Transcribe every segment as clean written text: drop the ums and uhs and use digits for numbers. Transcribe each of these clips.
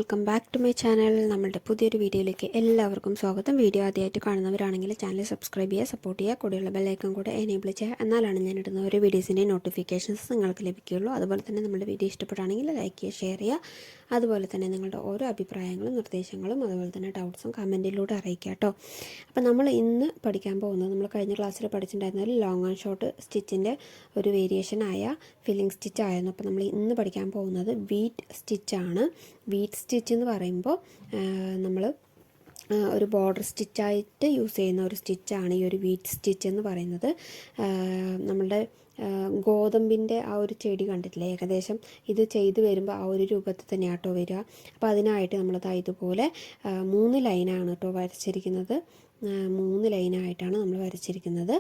Welcome back to my channel. നമ്മുടെ പുതിയൊരു വീഡിയോയിലേക്ക് എല്ലാവർക്കും സ്വാഗതം. വീഡിയോ ആദ്യമായിട്ട് കാണുന്നവരാണെങ്കിൽ ചാനൽ സബ്സ്ക്രൈബ് ചെയ്യുക, സപ്പോർട്ട് ചെയ്യുക, കൂടെയുള്ള ബെല്ലൈക്കൺ കൂടെ എനേബിൾ ചെയ്യുക. എന്നാലാണ് ഞാൻ ഇടുന്ന ഒരു വീഡിയോസിൻ്റെ നോട്ടിഫിക്കേഷൻസ് നിങ്ങൾക്ക് ലഭിക്കുകയുള്ളൂ. അതുപോലെ തന്നെ നമ്മുടെ വീഡിയോ ഇഷ്ടപ്പെടുകയാണെങ്കിൽ ലൈക്ക് ചെയ്യുക, ഷെയർ ചെയ്യുക. അതുപോലെ തന്നെ നിങ്ങളുടെ ഓരോ അഭിപ്രായങ്ങളും നിർദ്ദേശങ്ങളും അതുപോലെ തന്നെ ഡൗട്ട്സും കമൻറ്റിലൂടെ അറിയിക്കുക കേട്ടോ. അപ്പോൾ നമ്മൾ ഇന്ന് പഠിക്കാൻ പോകുന്നത് നമ്മൾ കഴിഞ്ഞ ക്ലാസ്സിൽ പഠിച്ചിട്ടുണ്ടായിരുന്ന ലോങ് ആൻഡ് ഷോർട്ട് സ്റ്റിച്ചിൻ്റെ ഒരു വേരിയേഷനായ ഫില്ലിംഗ് സ്റ്റിച്ച് ആയിരുന്നു. അപ്പോൾ നമ്മൾ ഇന്ന് പഠിക്കാൻ പോകുന്നത് വീറ്റ് സ്റ്റിച്ചാണ്. വീറ്റ് സ്റ്റിച്ച് എന്ന് പറയുമ്പോൾ നമ്മൾ ഒരു ബോർഡർ സ്റ്റിച്ചായിട്ട് യൂസ് ചെയ്യുന്ന ഒരു സ്റ്റിച്ചാണ് ഈ ഒരു വീറ്റ് സ്റ്റിച്ച് എന്ന് പറയുന്നത്. നമ്മളുടെ ഗോതമ്പിൻ്റെ ആ ഒരു ചെടി കണ്ടിട്ടില്ലേ, ഏകദേശം ഇത് ചെയ്ത് വരുമ്പോൾ ആ ഒരു രൂപത്തിൽ തന്നെയാണ് കേട്ടോ വരിക. അപ്പോൾ അതിനായിട്ട് നമ്മളത് ഇതുപോലെ 3 ലൈനാണ് കേട്ടോ വരച്ചിരിക്കുന്നത്. 3 ലൈനായിട്ടാണ് നമ്മൾ വരച്ചിരിക്കുന്നത്.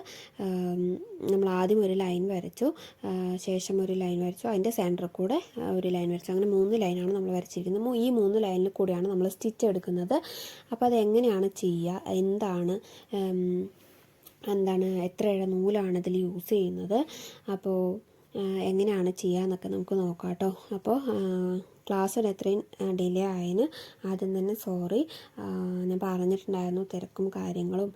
നമ്മൾ ആദ്യം ഒരു ലൈൻ വരച്ചു, ശേഷം ഒരു ലൈൻ വരച്ചു, അതിൻ്റെ സെൻറ്ററിൽ കൂടെ ഒരു ലൈൻ വരച്ചു. അങ്ങനെ 3 ലൈനാണ് നമ്മൾ വരച്ചിരിക്കുന്നത്. ഈ 3 ലൈനിൽ കൂടിയാണ് നമ്മൾ സ്റ്റിച്ച് എടുക്കുന്നത്. അപ്പോൾ അതെങ്ങനെയാണ് ചെയ്യുക, എന്താണ് എത്ര നൂലാണ് ഇതിൽ യൂസ് ചെയ്യുന്നത്, അപ്പോൾ എങ്ങനെയാണ് ചെയ്യുക എന്നൊക്കെ നമുക്ക് നോക്കാം കേട്ടോ. അപ്പോൾ ക്ലാസ്സിൽ എത്രയും ഡിലേ ആയതിന് ആദ്യം തന്നെ സോറി. ഞാൻ പറഞ്ഞിട്ടുണ്ടായിരുന്നു തിരക്കും കാര്യങ്ങളും,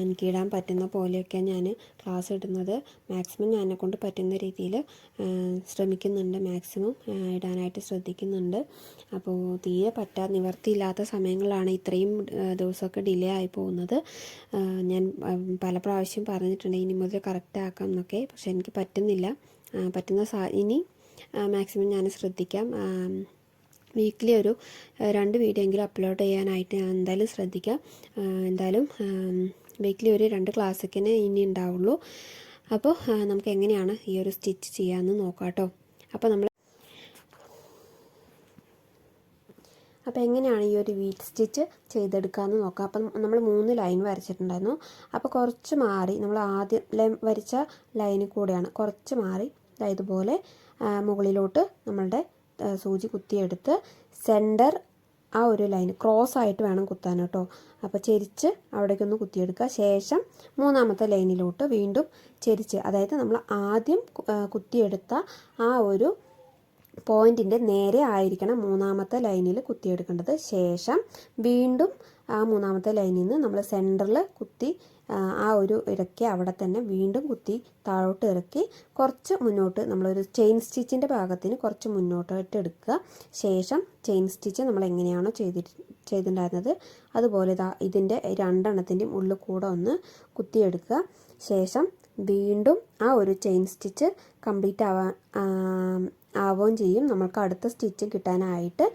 എനിക്ക് ഇടാൻ പറ്റുന്ന പോലെയൊക്കെ ഞാൻ ക്ലാസ് ഇടുന്നത്. മാക്സിമം ഞാൻ എന്നെക്കൊണ്ട് പറ്റുന്ന രീതിയിൽ ശ്രമിക്കുന്നുണ്ട്, മാക്സിമം ഇടാനായിട്ട് ശ്രദ്ധിക്കുന്നുണ്ട്. അപ്പോൾ തീരെ നിവർത്തിയില്ലാത്ത സമയങ്ങളിലാണ് ഇത്രയും ദിവസമൊക്കെ ഡിലേ ആയി പോകുന്നത്. ഞാൻ പല പ്രാവശ്യം പറഞ്ഞിട്ടുണ്ട് ഇനി മുതൽ കറക്റ്റ് ആക്കാം എന്നൊക്കെ, പക്ഷെ എനിക്ക് പറ്റുന്നില്ല. ഇനി മാക്സിമം ഞാൻ ശ്രദ്ധിക്കാം. വീക്കിലി ഒരു 2 വീഡിയോ എങ്കിലും അപ്ലോഡ് ചെയ്യാനായിട്ട് ഞാൻ എന്തായാലും ശ്രദ്ധിക്കാം. എന്തായാലും വീക്കിലി ഒരു 2 ക്ലാസ്സൊക്കെ ഇനി ഉണ്ടാവുള്ളൂ. അപ്പോൾ നമുക്ക് എങ്ങനെയാണ് ഈ ഒരു സ്റ്റിച്ച് ചെയ്യാമെന്ന് നോക്കാം കേട്ടോ. അപ്പോൾ എങ്ങനെയാണ് ഈ ഒരു വീറ്റ് സ്റ്റിച്ച് ചെയ്തെടുക്കാമെന്ന് നോക്കാം. അപ്പം നമ്മൾ 3 ലൈൻ വരച്ചിട്ടുണ്ടായിരുന്നു. അപ്പോൾ കുറച്ച് മാറി നമ്മൾ ആദ്യം വരച്ച ലൈനിൽ കൂടെയാണ് കുറച്ച് മാറി ഇതുപോലെ മുകളിലോട്ട് നമ്മളുടെ സൂചി കുത്തിയെടുത്ത് സെൻറ്റർ ആ ഒരു ലൈൻ ക്രോസ് ആയിട്ട് വേണം കുത്താൻ കേട്ടോ. അപ്പോൾ ചെരിച്ച് അവിടേക്കൊന്ന് കുത്തിയെടുക്കുക. ശേഷം 3ാമത്തെ ലൈനിലോട്ട് വീണ്ടും ചെരിച്ച്, അതായത് നമ്മൾ ആദ്യം കുത്തിയെടുത്ത ആ ഒരു പോയിൻറ്റിൻ്റെ നേരെ ആയിരിക്കണം 3ാമത്തെ ലൈനിൽ കുത്തിയെടുക്കേണ്ടത്. ശേഷം വീണ്ടും ആ 3ാമത്തെ ലൈനിൽ നിന്ന് നമ്മൾ സെൻറ്ററിൽ കുത്തി ആ ഒരു ഇറക്കി അവിടെ തന്നെ വീണ്ടും കുത്തി താഴോട്ട് ഇറക്കി കുറച്ച് മുന്നോട്ട് നമ്മളൊരു ചെയിൻ സ്റ്റിച്ചിൻ്റെ ഭാഗത്തിന് കുറച്ച് മുന്നോട്ടായിട്ട് എടുക്കുക. ശേഷം ചെയിൻ സ്റ്റിച്ച് നമ്മൾ എങ്ങനെയാണോ ചെയ്തിട്ടുണ്ടായിരുന്നത് അതുപോലെ ഇതിൻ്റെ 2 എണ്ണത്തിൻ്റെയും ഉള്ളിൽ കൂടെ ഒന്ന് കുത്തിയെടുക്കുക. ശേഷം വീണ്ടും ആ ഒരു ചെയിൻ സ്റ്റിച്ച് കംപ്ലീറ്റ് ആവുകയും ചെയ്യും. നമുക്ക് അടുത്ത സ്റ്റിച്ച് കിട്ടാനായിട്ട്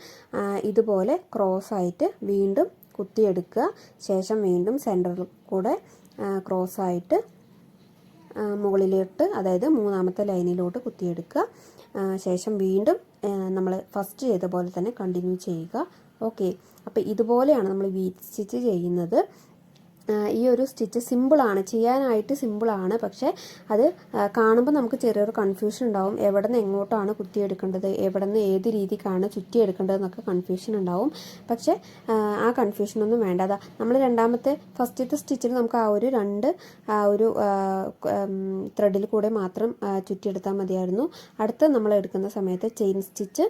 ഇതുപോലെ ക്രോസ് ആയിട്ട് വീണ്ടും കുത്തിയെടുക്കുക. ശേഷം വീണ്ടും സെൻറ്ററിൽ കൂടെ ക്രോസ് ആയിട്ട് മുകളിലോട്ട്, അതായത് 3ാമത്തെ ലൈനിലോട്ട് കുത്തിയെടുക്കുക. ശേഷം വീണ്ടും നമ്മൾ ഫസ്റ്റ് ചെയ്ത പോലെ തന്നെ കണ്ടിന്യൂ ചെയ്യുക. ഓക്കെ, അപ്പോൾ ഇതുപോലെയാണ് നമ്മൾ വീറ്റ് സ്റ്റിച്ച് ചെയ്യുന്നത്. ഈ ഒരു സ്റ്റിച്ച് സിമ്പിളാണ്, ചെയ്യാനായിട്ട് സിമ്പിളാണ്. പക്ഷേ അത് കാണുമ്പോൾ നമുക്ക് ചെറിയൊരു കൺഫ്യൂഷൻ ഉണ്ടാവും. എവിടെ നിന്ന് എങ്ങോട്ടാണ് കുത്തിയെടുക്കേണ്ടത്, എവിടെ നിന്ന് ഏത് രീതിക്കാണ് ചുറ്റിയെടുക്കേണ്ടതെന്നൊക്കെ കൺഫ്യൂഷൻ ഉണ്ടാവും. പക്ഷേ ആ കൺഫ്യൂഷനൊന്നും വേണ്ട. നമ്മൾ ഫസ്റ്റത്തെ സ്റ്റിച്ചിൽ നമുക്ക് ആ ഒരു ത്രെഡിൽ കൂടെ മാത്രം ചുറ്റിയെടുത്താൽ മതിയായിരുന്നു. അടുത്ത നമ്മൾ എടുക്കുന്ന സമയത്ത് ചെയിൻ സ്റ്റിച്ച്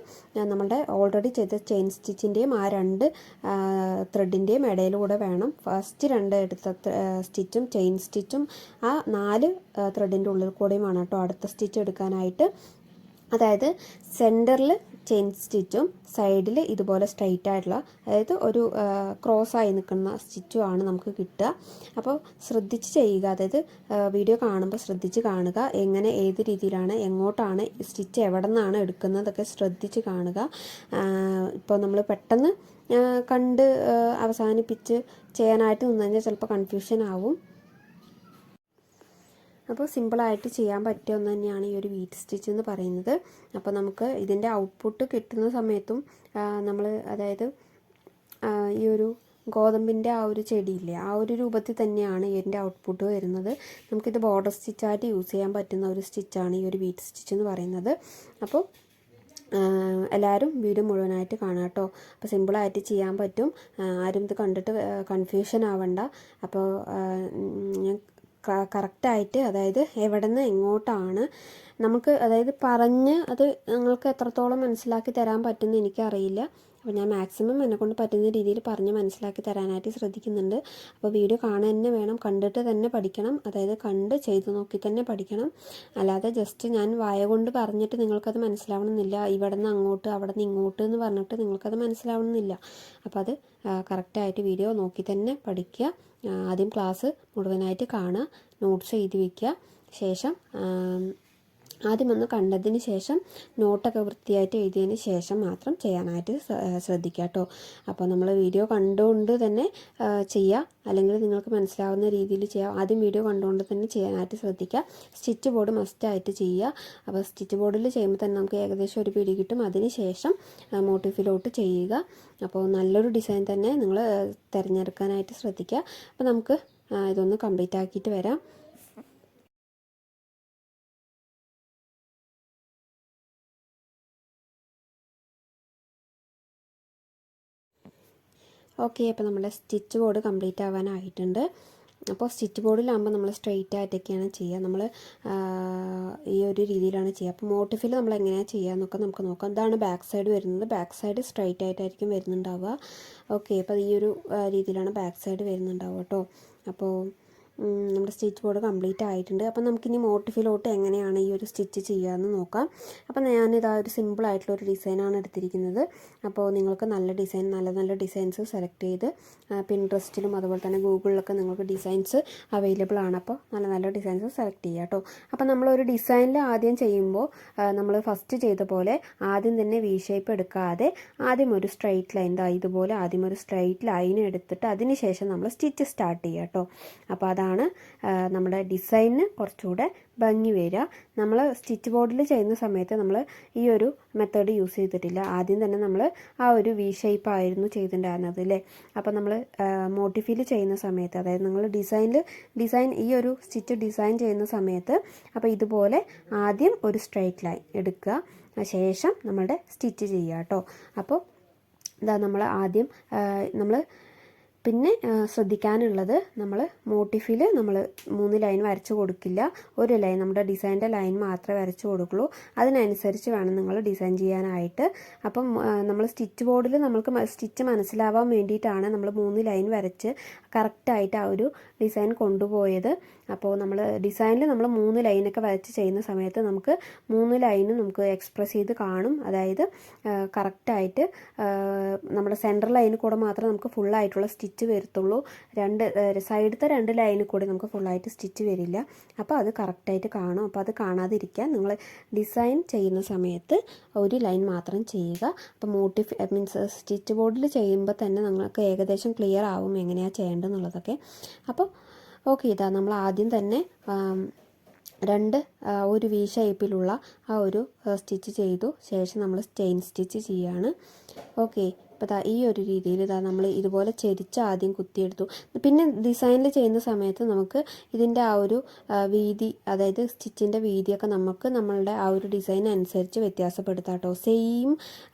നമ്മളുടെ ഓൾറെഡി ചെയ്ത ചെയിൻ സ്റ്റിച്ചിൻ്റെയും ആ 2 ത്രെഡിൻ്റെയും ഇടയിലൂടെ വേണം ഫസ്റ്റ് 2 എടുത്ത സ്റ്റിച്ചും ചെയിൻ സ്റ്റിച്ചും ആ 4 ത്രെഡിൻ്റെ ഉള്ളിൽ കൂടെയുമാണ് കേട്ടോ അടുത്ത സ്റ്റിച്ച് എടുക്കാനായിട്ട്. അതായത് സെൻറ്ററിൽ ചെയിൻ സ്റ്റിച്ചും സൈഡിൽ ഇതുപോലെ സ്ട്രൈറ്റ് ആയിട്ടുള്ള, അതായത് ഒരു ക്രോസ് ആയി നിൽക്കുന്ന സ്റ്റിച്ചുമാണ് നമുക്ക് കിട്ടുക. അപ്പോൾ ശ്രദ്ധിച്ച് ചെയ്യുക, അതായത് വീഡിയോ കാണുമ്പോൾ ശ്രദ്ധിച്ച് കാണുക. എങ്ങനെ ഏത് രീതിയിലാണ് എങ്ങോട്ടാണ് സ്റ്റിച്ച് എവിടെ നിന്നാണ് എടുക്കുന്നതൊക്കെ ശ്രദ്ധിച്ച് കാണുക. ഇപ്പോൾ നമ്മൾ പെട്ടെന്ന് കണ്ട് അവസാനിപ്പിച്ച് ചെയ്യാനായിട്ട് നിന്ന് കഴിഞ്ഞാൽ ചിലപ്പോൾ കൺഫ്യൂഷൻ ആവും. അപ്പോൾ സിമ്പിളായിട്ട് ചെയ്യാൻ പറ്റിയ ഒന്ന് തന്നെയാണ് ഈ ഒരു വീറ്റ് സ്റ്റിച്ച് എന്ന് പറയുന്നത്. അപ്പോൾ നമുക്ക് ഇതിൻ്റെ ഔട്ട്പുട്ട് കിട്ടുന്ന സമയത്തും നമ്മൾ, അതായത് ഈ ഒരു ഗോതമ്പിൻ്റെ ആ ഒരു ചെടിയില്ലേ, ആ ഒരു രൂപത്തിൽ തന്നെയാണ് ഇതിൻ്റെ ഔട്ട്പുട്ട് വരുന്നത്. നമുക്കിത് ബോർഡർ സ്റ്റിച്ചായിട്ട് യൂസ് ചെയ്യാൻ പറ്റുന്ന ഒരു സ്റ്റിച്ചാണ് ഈ ഒരു വീറ്റ് സ്റ്റിച്ച് എന്ന് പറയുന്നത്. അപ്പോൾ എല്ലാവരും വീഡിയോ മുഴുവനായിട്ട് കാണാം കേട്ടോ. അപ്പോൾ സിമ്പിളായിട്ട് ചെയ്യാൻ പറ്റും. ആരും ഇത് കണ്ടിട്ട് കൺഫ്യൂഷൻ ആവണ്ട. അപ്പോൾ ഞാൻ കറക്റ്റായിട്ട്, അതായത് എവിടെ നിന്ന് എങ്ങോട്ടാണ് നമുക്ക്, അതായത് പറഞ്ഞ് അത് നിങ്ങൾക്ക് എത്രത്തോളം മനസ്സിലാക്കി തരാൻ പറ്റുമെന്ന് എനിക്കറിയില്ല. അപ്പോൾ ഞാൻ മാക്സിമം എന്നെക്കൊണ്ട് പറ്റുന്ന രീതിയിൽ പറഞ്ഞ് മനസ്സിലാക്കി തരാനായിട്ട് ശ്രദ്ധിക്കുന്നുണ്ട്. അപ്പോൾ വീഡിയോ കാണുക തന്നെ വേണം, കണ്ടിട്ട് തന്നെ പഠിക്കണം. അതായത് കണ്ട് ചെയ്ത് നോക്കി തന്നെ പഠിക്കണം. അല്ലാതെ ജസ്റ്റ് ഞാൻ വായ കൊണ്ട് പറഞ്ഞിട്ട് നിങ്ങൾക്കത് മനസ്സിലാവണമെന്നില്ല. ഇവിടെ നിന്ന് അങ്ങോട്ട് അവിടെ നിന്ന് ഇങ്ങോട്ട് എന്ന് പറഞ്ഞിട്ട് നിങ്ങൾക്കത് മനസ്സിലാവണമെന്നില്ല. അപ്പോൾ അത് കറക്റ്റായിട്ട് വീഡിയോ നോക്കി തന്നെ പഠിക്കുക. ആദ്യം ക്ലാസ് മുഴുവനായിട്ട് കാണുക, നോട്ട്സ് എഴുതി വയ്ക്കുക. ശേഷം ആദ്യം ഒന്ന് കണ്ടതിന് ശേഷം നോട്ടൊക്കെ വൃത്തിയായിട്ട് എഴുതിയതിന് ശേഷം മാത്രം ചെയ്യാനായിട്ട് ശ്രദ്ധിക്കുക കേട്ടോ. അപ്പോൾ നമ്മൾ വീഡിയോ കണ്ടുകൊണ്ട് തന്നെ ചെയ്യുക, അല്ലെങ്കിൽ നിങ്ങൾക്ക് മനസ്സിലാവുന്ന രീതിയിൽ ചെയ്യുക. ആദ്യം വീഡിയോ കണ്ടുകൊണ്ട് തന്നെ ചെയ്യാനായിട്ട് ശ്രദ്ധിക്കുക. സ്റ്റിച്ച് ബോർഡ് മസ്റ്റായിട്ട് ചെയ്യുക. അപ്പോൾ സ്റ്റിച്ച് ബോർഡിൽ ചെയ്യുമ്പോൾ തന്നെ നമുക്ക് ഏകദേശം ഒരു പിടി കിട്ടും. അതിന് ശേഷം മോട്ടിഫിലോട്ട് ചെയ്യുക. അപ്പോൾ നല്ലൊരു ഡിസൈൻ തന്നെ നിങ്ങൾ തിരഞ്ഞെടുക്കാനായിട്ട് ശ്രദ്ധിക്കുക. അപ്പോൾ നമുക്ക് ഇതൊന്ന് കംപ്ലീറ്റ് ആക്കിയിട്ട് വരാം. ഓക്കെ, അപ്പോൾ നമ്മുടെ സ്റ്റിച്ച് ബോർഡ് കംപ്ലീറ്റ് ആവാനായിട്ടുണ്ട്. അപ്പോൾ സ്റ്റിച്ച് ബോർഡിലാകുമ്പോൾ നമ്മൾ സ്ട്രെയിറ്റ് ആയിട്ടൊക്കെയാണ് ചെയ്യുക. നമ്മൾ ഈ ഒരു രീതിയിലാണ് ചെയ്യുക. അപ്പോൾ മോട്ടിഫിൽ നമ്മൾ എങ്ങനെയാണ് ചെയ്യുക എന്നൊക്കെ നമുക്ക് നോക്കാം. ഇതാണ് ബാക്ക് സൈഡ് വരുന്നത്. ബാക്ക് സൈഡ് സ്ട്രെയിറ്റ് ആയിട്ടായിരിക്കും വരുന്നുണ്ടാവുക. ഓക്കെ, അപ്പോൾ ഈ ഒരു രീതിയിലാണ് ബാക്ക് സൈഡ് വരുന്നുണ്ടാവുക കേട്ടോ. അപ്പോൾ നമ്മുടെ സ്റ്റിച്ച് ബോർഡ് കംപ്ലീറ്റ് ആയിട്ടുണ്ട്. അപ്പോൾ നമുക്കിനി മോട്ടിഫിലോട്ട് എങ്ങനെയാണ് ഈ ഒരു സ്റ്റിച്ച് ചെയ്യാമെന്ന് നോക്കാം. അപ്പോൾ ഞാനിതാ ഒരു സിമ്പിളായിട്ടുള്ള ഒരു ഡിസൈനാണ് എടുത്തിരിക്കുന്നത്. അപ്പോൾ നിങ്ങൾക്ക് നല്ല ഡിസൈൻസ് സെലക്ട് ചെയ്ത് പിൻട്രസ്റ്റിലും അതുപോലെ തന്നെ ഗൂഗിളിലൊക്കെ നിങ്ങൾക്ക് ഡിസൈൻസ് അവൈലബിൾ ആണ്. അപ്പോൾ നല്ല ഡിസൈൻസ് സെലക്ട് ചെയ്യുക കേട്ടോ. അപ്പോൾ നമ്മളൊരു ഡിസൈനിൽ ആദ്യം ചെയ്യുമ്പോൾ നമ്മൾ ഫസ്റ്റ് ചെയ്ത പോലെ ആദ്യം തന്നെ വി ഷേപ്പ് എടുക്കാതെ ആദ്യം ഒരു സ്ട്രെയിറ്റ് ലൈൻ, ഇതുപോലെ ആദ്യം ഒരു സ്ട്രെയിറ്റ് ലൈൻ എടുത്തിട്ട് അതിന് ശേഷം നമ്മൾ സ്റ്റിച്ച് സ്റ്റാർട്ട് ചെയ്യുക കേട്ടോ. അപ്പോൾ അതാണ് നമ്മുടെ ഡിസൈനിന് കുറച്ചുകൂടെ ഭംഗി വരിക. നമ്മൾ സ്റ്റിച്ച് ബോർഡിൽ ചെയ്യുന്ന സമയത്ത് നമ്മൾ ഈ ഒരു മെത്തേഡ് യൂസ് ചെയ്തിട്ടില്ല. ആദ്യം തന്നെ നമ്മൾ ആ ഒരു വി ഷേപ്പ് ആയിരുന്നു ചെയ്തിട്ടുണ്ടായിരുന്നത് അല്ലേ. അപ്പോൾ നമ്മൾ മോട്ടിഫിൽ ചെയ്യുന്ന സമയത്ത്, അതായത് നിങ്ങൾ ഡിസൈൻ ഈ ഒരു സ്റ്റിച്ച് ഡിസൈൻ ചെയ്യുന്ന സമയത്ത് അപ്പോൾ ഇതുപോലെ ആദ്യം ഒരു സ്ട്രെയിറ്റ് ലൈൻ എടുക്കുക, ശേഷം നമ്മളുടെ സ്റ്റിച്ച് ചെയ്യുക കേട്ടോ. അപ്പോൾ ഇതാ നമ്മൾ ആദ്യം പിന്നെ ശ്രദ്ധിക്കാനുള്ളത്, നമ്മൾ മോട്ടിഫിൽ നമ്മൾ 3 ലൈൻ വരച്ച് കൊടുക്കില്ല. ഒരു ലൈൻ, നമ്മുടെ ഡിസൈൻ്റെ ലൈൻ മാത്രമേ വരച്ച് കൊടുക്കുള്ളൂ. അതിനനുസരിച്ച് വേണം നിങ്ങൾ ഡിസൈൻ ചെയ്യാനായിട്ട്. അപ്പം നമ്മൾ സ്റ്റിച്ച് ബോർഡിൽ നമ്മൾക്ക് സ്റ്റിച്ച് മനസ്സിലാവാൻ വേണ്ടിയിട്ടാണ് നമ്മൾ 3 ലൈൻ വരച്ച് കറക്റ്റായിട്ട് ആ ഒരു ഡിസൈൻ കൊണ്ടുപോയത്. അപ്പോൾ നമ്മൾ ഡിസൈനിൽ നമ്മൾ 3 ലൈനൊക്കെ വരച്ച് ചെയ്യുന്ന സമയത്ത് നമുക്ക് 3 ലൈനും നമുക്ക് എക്സ്പ്രസ് ചെയ്ത് കാണും. അതായത് കറക്റ്റായിട്ട് നമ്മുടെ സെൻറ്റർ ലൈനിൽ കൂടെ മാത്രമേ നമുക്ക് ഫുള്ളായിട്ടുള്ള സ്റ്റിച്ച് വരത്തുള്ളൂ. സൈഡത്തെ 2 ലൈനിൽ കൂടി നമുക്ക് ഫുള്ളായിട്ട് സ്റ്റിച്ച് വരില്ല. അപ്പോൾ അത് കറക്റ്റായിട്ട് കാണും. അപ്പോൾ അത് കാണാതിരിക്കാൻ നിങ്ങൾ ഡിസൈൻ ചെയ്യുന്ന സമയത്ത് ഒരു ലൈൻ മാത്രം ചെയ്യുക. അപ്പോൾ സ്റ്റിച്ച് ബോർഡിൽ ചെയ്യുമ്പോൾ തന്നെ നിങ്ങൾക്ക് ഏകദേശം ക്ലിയർ ആവും എങ്ങനെയാണ് ചെയ്യേണ്ടതെന്നുള്ളതൊക്കെ. അപ്പോൾ ഓക്കെ, ഇതാ നമ്മൾ ആദ്യം തന്നെ ഒരു വി ഷേപ്പിലുള്ള ആ ഒരു സ്റ്റിച്ച് ചെയ്തു. ശേഷം നമ്മൾ ചെയിൻ സ്റ്റിച്ച് ചെയ്യുകയാണ്. ഓക്കെ, അപ്പോൾ ഈ ഒരു രീതിയിൽ നമ്മൾ ഇതുപോലെ ചെരിച്ച് ആദ്യം കുത്തിയെടുത്തു. പിന്നെ ഡിസൈനിൽ ചെയ്യുന്ന സമയത്ത് നമുക്ക് ഇതിൻ്റെ ആ ഒരു വീതി, അതായത് സ്റ്റിച്ചിൻ്റെ വീതിയൊക്കെ നമുക്ക് നമ്മളുടെ ആ ഒരു ഡിസൈൻ അനുസരിച്ച് വ്യത്യാസപ്പെടുത്താം കേട്ടോ. സെയിം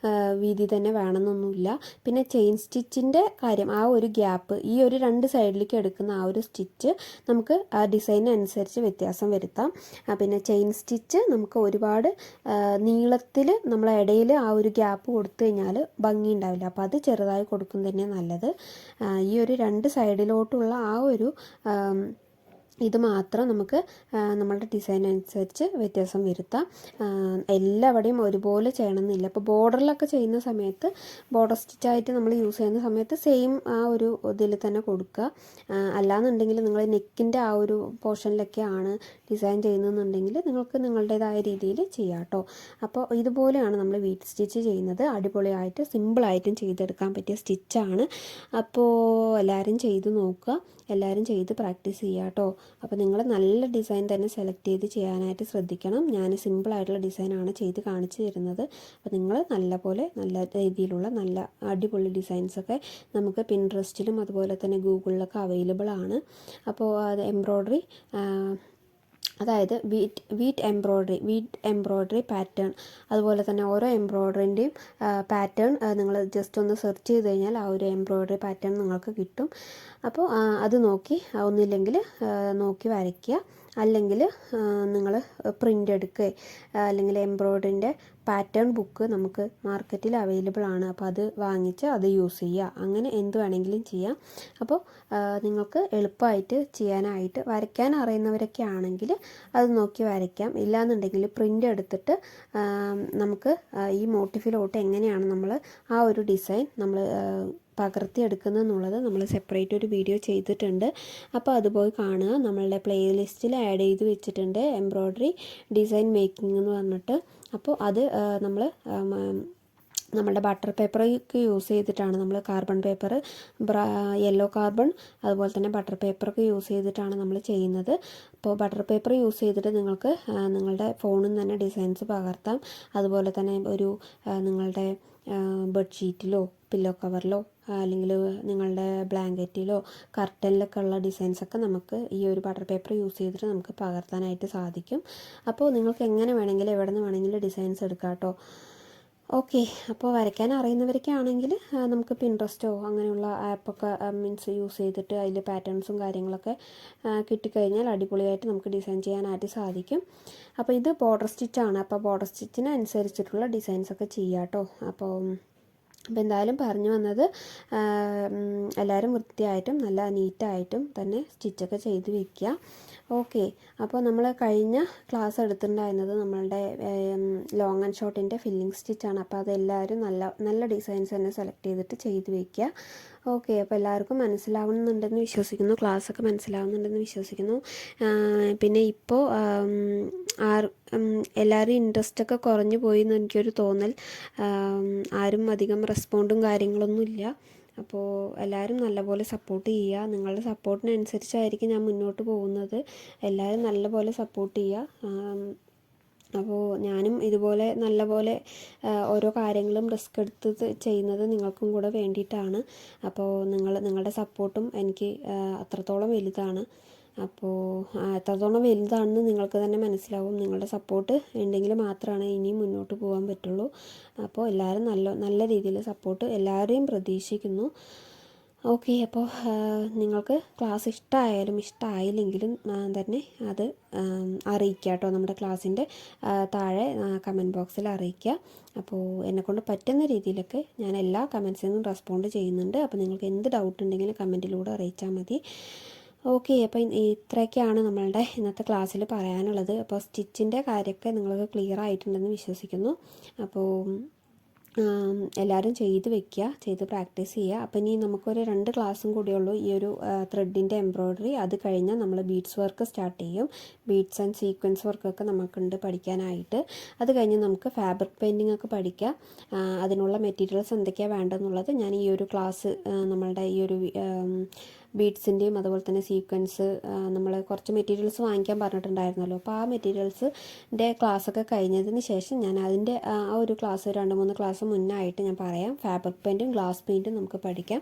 വീതി തന്നെ വേണമെന്നൊന്നുമില്ല. പിന്നെ ചെയിൻ സ്റ്റിച്ചിൻ്റെ കാര്യം, ആ ഒരു ഗ്യാപ്പ്, ഈ ഒരു 2 സൈഡിലേക്ക് എടുക്കുന്ന ആ ഒരു സ്റ്റിച്ച് നമുക്ക് ആ ഡിസൈനനുസരിച്ച് വ്യത്യാസം വരുത്താം. പിന്നെ ചെയിൻ സ്റ്റിച്ച് നമുക്ക് ഒരുപാട് നീളത്തിൽ ഇടയിൽ ആ ഒരു ഗ്യാപ്പ് കൊടുത്തു കഴിഞ്ഞാൽ ഭംഗി ഉണ്ടാവില്ല. അപ്പോൾ അത് ചെറുതായി കൊടുക്കും തന്നെ നല്ലത്. ഈ ഒരു 2 സൈഡിലോട്ടുള്ള ആ ഒരു ഇത് മാത്രം നമുക്ക് നമ്മളുടെ ഡിസൈൻ അനുസരിച്ച് വ്യത്യാസം വരുത്താം. എല്ലാവിടെയും ഒരുപോലെ ചെയ്യണമെന്നില്ല. ഇപ്പോൾ ബോർഡറിലൊക്കെ ചെയ്യുന്ന സമയത്ത്, ബോർഡർ സ്റ്റിച്ചായിട്ട് നമ്മൾ യൂസ് ചെയ്യുന്ന സമയത്ത് സെയിം ആ ഒരു ഇതിൽ തന്നെ കൊടുക്കുക. അല്ലാന്നുണ്ടെങ്കിൽ നിങ്ങൾ നെക്കിൻ്റെ ആ ഒരു പോർഷനിലൊക്കെയാണ് ഡിസൈൻ ചെയ്യുന്നതെന്നുണ്ടെങ്കിൽ നിങ്ങൾക്ക് നിങ്ങളുടേതായ രീതിയിൽ ചെയ്യാം കേട്ടോ. അപ്പോൾ ഇതുപോലെയാണ് നമ്മൾ വീറ്റ് സ്റ്റിച്ച് ചെയ്യുന്നത്. അടിപൊളിയായിട്ട് സിമ്പിളായിട്ടും ചെയ്തെടുക്കാൻ പറ്റിയ സ്റ്റിച്ചാണ്. അപ്പോൾ എല്ലാവരും ചെയ്ത് നോക്കുക, എല്ലാവരും ചെയ്ത് പ്രാക്ടീസ് ചെയ്യുക കേട്ടോ. അപ്പോൾ നിങ്ങൾ നല്ല ഡിസൈൻ തന്നെ സെലക്ട് ചെയ്ത് ചെയ്യാനായിട്ട് ശ്രദ്ധിക്കണം. ഞാൻ സിമ്പിളായിട്ടുള്ള ഡിസൈനാണ് ചെയ്ത് കാണിച്ചു തരുന്നത്. അപ്പോൾ നിങ്ങൾ നല്ല രീതിയിലുള്ള നല്ല അടിപൊളി ഡിസൈൻസൊക്കെ നമുക്ക് പിൻട്രസ്റ്റിലും അതുപോലെ തന്നെ ഗൂഗിളിലൊക്കെ അവൈലബിൾ ആണ്. അപ്പോൾ അത് എംബ്രോയ്ഡറി, അതായത് വീറ്റ് എംബ്രോയ്ഡറി പാറ്റേൺ, അതുപോലെ തന്നെ ഓരോ എംബ്രോയ്ഡറിൻ്റെയും പാറ്റേൺ നിങ്ങൾ ജസ്റ്റ് ഒന്ന് സെർച്ച് ചെയ്ത് കഴിഞ്ഞാൽ ആ ഒരു എംബ്രോയ്ഡറി പാറ്റേൺ നിങ്ങൾക്ക് കിട്ടും. അപ്പോൾ അത് നോക്കി, ഒന്നില്ലെങ്കിൽ നോക്കി വരയ്ക്കുക. അല്ലെങ്കിൽ നിങ്ങൾ പ്രിൻ്റ് എടുക്കുക, അല്ലെങ്കിൽ എംബ്രോയ്ഡറിൻ്റെ പാറ്റേൺ ബുക്ക് നമുക്ക് മാർക്കറ്റിൽ അവൈലബിൾ ആണ്. അപ്പോൾ അത് വാങ്ങിച്ച് അത് യൂസ് ചെയ്യുക. അങ്ങനെ എന്ത് വേണമെങ്കിലും ചെയ്യാം. അപ്പോൾ നിങ്ങൾക്ക് എളുപ്പമായിട്ട് ചെയ്യാനായിട്ട് വരയ്ക്കാൻ അറിയുന്നവരൊക്കെ ആണെങ്കിൽ അത് നോക്കി വരയ്ക്കാം. ഇല്ലാന്നുണ്ടെങ്കിൽ പ്രിൻ്റ് എടുത്തിട്ട് നമുക്ക് ഈ മോട്ടിഫിലോട്ട് എങ്ങനെയാണ് നമ്മൾ ആ ഒരു ഡിസൈൻ നമ്മൾ പകർത്തിയെടുക്കുന്നതെന്നുള്ളത് നമ്മൾ സെപ്പറേറ്റ് ഒരു വീഡിയോ ചെയ്തിട്ടുണ്ട്. അപ്പോൾ അത് പോയി കാണുക. നമ്മളുടെ പ്ലേലിസ്റ്റിൽ ആഡ് ചെയ്ത് വെച്ചിട്ടുണ്ട് എംബ്രോയ്ഡറി ഡിസൈൻ മേക്കിംഗ് എന്ന് പറഞ്ഞിട്ട്. അപ്പോൾ അത് നമ്മൾ നമ്മളുടെ ബട്ടർ പേപ്പറൊക്കെ യൂസ് ചെയ്തിട്ടാണ്, നമ്മൾ കാർബൺ പേപ്പർ, യെല്ലോ കാർബൺ, അതുപോലെ തന്നെ ബട്ടർ പേപ്പറൊക്കെ യൂസ് ചെയ്തിട്ടാണ് നമ്മൾ ചെയ്യുന്നത്. അപ്പോൾ ബട്ടർ പേപ്പർ യൂസ് ചെയ്തിട്ട് നിങ്ങൾക്ക് നിങ്ങളുടെ ഫോണിൽ നിന്ന് തന്നെ ഡിസൈൻസ് പകർത്താം. അതുപോലെ തന്നെ ഒരു നിങ്ങളുടെ ബെഡ്ഷീറ്റിലോ പില്ലോ കവറിലോ അല്ലെങ്കിൽ നിങ്ങളുടെ ബ്ലാങ്കറ്റിലോ കർട്ടനിലൊക്കെ ഉള്ള ഡിസൈൻസൊക്കെ നമുക്ക് ഈ ഒരു ബട്ടർ പേപ്പർ യൂസ് ചെയ്തിട്ട് നമുക്ക് പകർത്താനായിട്ട് സാധിക്കും. അപ്പോൾ നിങ്ങൾക്ക് എങ്ങനെ വേണമെങ്കിലും എവിടെ നിന്ന് വേണമെങ്കിലും ഡിസൈൻസ് എടുക്കാം കേട്ടോ. ഓക്കെ, അപ്പോൾ വരയ്ക്കാൻ അറിയുന്നവരൊക്കെ ആണെങ്കിൽ നമുക്ക് പിൻട്രസ്റ്റോ അങ്ങനെയുള്ള ആപ്പൊക്കെ മീൻസ് യൂസ് ചെയ്തിട്ട് അതിൽ പാറ്റേൺസും കാര്യങ്ങളൊക്കെ കിട്ടിക്കഴിഞ്ഞാൽ അടിപൊളിയായിട്ട് നമുക്ക് ഡിസൈൻ ചെയ്യാനായിട്ട് സാധിക്കും. അപ്പോൾ ഇത് ബോർഡർ സ്റ്റിച്ചാണ്. അപ്പോൾ ബോർഡർ സ്റ്റിച്ചിന് അനുസരിച്ചിട്ടുള്ള ഡിസൈൻസൊക്കെ ചെയ്യാം കേട്ടോ. അപ്പോൾ എന്തായാലും പറഞ്ഞു വന്നത് എല്ലാവരും വൃത്തിയായിട്ടും നല്ല നീറ്റായിട്ടും തന്നെ സ്റ്റിച്ചൊക്കെ ചെയ്ത് വയ്ക്കുക. ഓക്കെ, അപ്പോൾ നമ്മൾ കഴിഞ്ഞ ക്ലാസ് എടുത്തിട്ടുണ്ടായിരുന്നത് നമ്മളുടെ ലോങ് ആൻഡ് ഷോർട്ടിൻ്റെ ഫില്ലിംഗ് സ്റ്റിച്ചാണ്. അപ്പോൾ അതെല്ലാവരും നല്ല ഡിസൈൻസ് തന്നെ സെലക്ട് ചെയ്തിട്ട് ചെയ്ത് വയ്ക്കുക. ഓക്കെ, അപ്പോൾ എല്ലാവർക്കും മനസ്സിലാവുന്നുണ്ടെന്ന് വിശ്വസിക്കുന്നു, ക്ലാസ്സൊക്കെ മനസ്സിലാവുന്നുണ്ടെന്ന് വിശ്വസിക്കുന്നു. പിന്നെ ഇപ്പോൾ എല്ലാവരും ഇൻട്രസ്റ്റൊക്കെ കുറഞ്ഞു പോയി എന്ന് എനിക്കൊരു തോന്നൽ. ആരും അധികം റെസ്പോണ്ടും കാര്യങ്ങളൊന്നും ഇല്ല. അപ്പോൾ എല്ലാവരും നല്ലപോലെ സപ്പോർട്ട് ചെയ്യുക. നിങ്ങളുടെ സപ്പോർട്ടിനനുസരിച്ചായിരിക്കും ഞാൻ മുന്നോട്ട് പോകുന്നത്. എല്ലാവരും നല്ലപോലെ സപ്പോർട്ട് ചെയ്യുക. അപ്പോൾ ഞാനും ഇതുപോലെ നല്ലപോലെ ഓരോ കാര്യങ്ങളും റിസ്ക് എടുത്ത് ചെയ്യുന്നത് നിങ്ങൾക്കും കൂടെ വേണ്ടിയിട്ടാണ്. അപ്പോൾ നിങ്ങളുടെ സപ്പോർട്ടും എനിക്ക് അത്രത്തോളം വലുതാണ്. അപ്പോൾ എത്രത്തോളം വലുതാണെന്ന് നിങ്ങൾക്ക് തന്നെ മനസ്സിലാവും. നിങ്ങളുടെ സപ്പോർട്ട് ഉണ്ടെങ്കിൽ മാത്രമാണ് ഇനിയും മുന്നോട്ട് പോകാൻ പറ്റുള്ളൂ. അപ്പോൾ എല്ലാവരും നല്ല രീതിയിൽ സപ്പോർട്ട് എല്ലാവരെയും പ്രതീക്ഷിക്കുന്നു. ഓക്കെ, അപ്പോൾ നിങ്ങൾക്ക് ക്ലാസ് ഇഷ്ടമായാലും ഇഷ്ടമായില്ലെങ്കിലും തന്നെ അത് അറിയിക്കുക കേട്ടോ. നമ്മുടെ ക്ലാസ്സിൻ്റെ താഴെ കമൻറ്റ് ബോക്സിൽ അറിയിക്കുക. അപ്പോൾ എന്നെക്കൊണ്ട് പറ്റുന്ന രീതിയിലൊക്കെ ഞാൻ എല്ലാ കമൻസിനും റെസ്പോണ്ട് ചെയ്യുന്നുണ്ട്. അപ്പോൾ നിങ്ങൾക്ക് എന്ത് ഡൗട്ട് ഉണ്ടെങ്കിലും കമൻറ്റിലൂടെ അറിയിച്ചാൽ മതി. ഓക്കെ, അപ്പോൾ ഇത്രയൊക്കെയാണ് നമ്മളുടെ ഇന്നത്തെ ക്ലാസ്സിൽ പറയാനുള്ളത്. അപ്പോൾ സ്റ്റിച്ചിൻ്റെ കാര്യമൊക്കെ നിങ്ങൾക്ക് ക്ലിയർ ആയിട്ടുണ്ടെന്ന് വിശ്വസിക്കുന്നു. അപ്പോൾ എല്ലാവരും ചെയ്ത് വെക്കുക, ചെയ്ത് പ്രാക്ടീസ് ചെയ്യുക. അപ്പോൾ ഇനി നമുക്കൊരു 2 ക്ലാസ്സും കൂടിയുള്ളൂ ഈ ഒരു ത്രെഡിൻ്റെ എംബ്രോയ്ഡറി. അത് കഴിഞ്ഞാൽ നമ്മൾ ബീഡ്സ് വർക്ക് സ്റ്റാർട്ട് ചെയ്യും. ബീഡ്സ് ആൻഡ് സീക്വൻസ് വർക്കൊക്കെ നമുക്കുണ്ട് പഠിക്കാനായിട്ട്. അത് കഴിഞ്ഞ് നമുക്ക് ഫാബ്രിക് പെയിൻറ്റിംഗ് ഒക്കെ പഠിക്കാം. അതിനുള്ള മെറ്റീരിയൽസ് എന്തൊക്കെയാണ് വേണ്ടതെന്നുള്ളത് ഞാൻ ഈ ഒരു ക്ലാസ് നമ്മളുടെ ഈ ഒരു ബീഡ്സിൻ്റെയും അതുപോലെ തന്നെ സീക്വൻസ് നമ്മൾ കുറച്ച് മെറ്റീരിയൽസ് വാങ്ങിക്കാൻ പറഞ്ഞിട്ടുണ്ടായിരുന്നല്ലോ. അപ്പോൾ ആ മെറ്റീരിയൽസിൻ്റെ ക്ലാസ്സൊക്കെ കഴിഞ്ഞതിന് ശേഷം ഞാൻ അതിൻ്റെ ആ ഒരു ക്ലാസ് 2-3 ക്ലാസ് മുന്നായിട്ട് ഞാൻ പറയാം. ഫാബ്രിക് പെയിൻറ്റും ഗ്ലാസ് പെയിൻറ്റും നമുക്ക് പഠിക്കാം.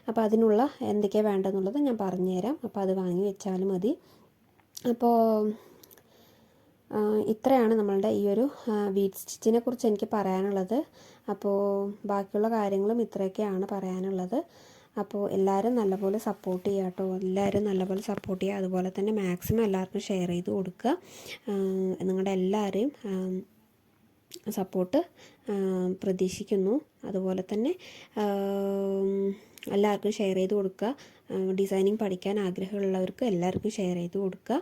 അപ്പോൾ അതിനുള്ള എന്തൊക്കെയാണ് വേണ്ടതെന്നുള്ളത് ഞാൻ പറഞ്ഞുതരാം. അപ്പോൾ അത് വാങ്ങി വെച്ചാൽ മതി. അപ്പോൾ ഇത്രയാണ് നമ്മളുടെ ഈ ഒരു ബീഡ് സ്റ്റിച്ചിനെ കുറിച്ച് എനിക്ക് പറയാനുള്ളത്. അപ്പോൾ ബാക്കിയുള്ള കാര്യങ്ങളും ഇത്രയൊക്കെയാണ് പറയാനുള്ളത്. അപ്പോൾ എല്ലാവരും നല്ലപോലെ സപ്പോർട്ട് ചെയ്യുക കേട്ടോ. എല്ലാവരും നല്ലപോലെ സപ്പോർട്ട് ചെയ്യുക. അതുപോലെ തന്നെ മാക്സിമം എല്ലാവർക്കും ഷെയർ ചെയ്ത് കൊടുക്കുക. നിങ്ങളുടെ എല്ലാവരെയും സപ്പോർട്ട് പ്രതീക്ഷിക്കുന്നു. അതുപോലെ തന്നെ എല്ലാവർക്കും ഷെയർ ചെയ്ത് കൊടുക്കുക. ഡിസൈനിങ് പഠിക്കാൻ ആഗ്രഹമുള്ളവർക്ക് എല്ലാവർക്കും ഷെയർ ചെയ്ത് കൊടുക്കുക.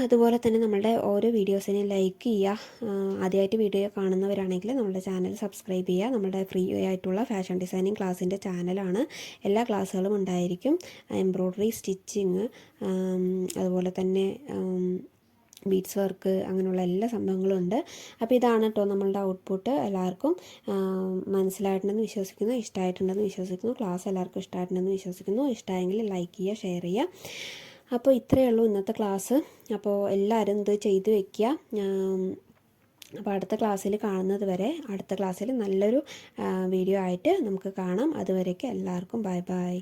അതുപോലെ തന്നെ നമ്മളുടെ ഓരോ വീഡിയോസിനെയും ലൈക്ക് ചെയ്യുക. ആദ്യമായിട്ട് വീഡിയോ കാണുന്നവരാണെങ്കിൽ നമ്മുടെ ചാനൽ സബ്സ്ക്രൈബ് ചെയ്യുക. നമ്മുടെ ഫ്രീ ആയിട്ടുള്ള ഫാഷൻ ഡിസൈനിങ് ക്ലാസ്സിൻ്റെ ചാനലാണ്. എല്ലാ ക്ലാസ്സുകളും ഉണ്ടായിരിക്കും. എംബ്രോയ്ഡറി, സ്റ്റിച്ചിങ്, അതുപോലെ തന്നെ ബീഡ്സ് വർക്ക്, അങ്ങനെയുള്ള എല്ലാ സംഭവങ്ങളും ഉണ്ട്. അപ്പോൾ ഇതാണ് കേട്ടോ നമ്മളുടെ ഔട്ട്പുട്ട്. എല്ലാവർക്കും മനസ്സിലായിട്ടുണ്ടെന്ന് വിശ്വസിക്കുന്നു, ഇഷ്ടമായിട്ടുണ്ടെന്ന് വിശ്വസിക്കുന്നു. ക്ലാസ് എല്ലാവർക്കും ഇഷ്ടമായിട്ടുണ്ടെന്ന് വിശ്വസിക്കുന്നു. ഇഷ്ടമായെങ്കിൽ ലൈക്ക് ചെയ്യുക, ഷെയർ ചെയ്യുക. അപ്പോൾ ഇത്രയേ ഉള്ളൂ ഇന്നത്തെ ക്ലാസ്. അപ്പോൾ എല്ലാവരും ഇത് ചെയ്ത് വയ്ക്കുക. അപ്പോൾ അടുത്ത ക്ലാസ്സിൽ കാണുന്നത് വരെ, അടുത്ത ക്ലാസ്സിൽ നല്ലൊരു വീഡിയോ ആയിട്ട് നമുക്ക് കാണാം. അതുവരേക്കും എല്ലാവർക്കും ബൈ ബൈ.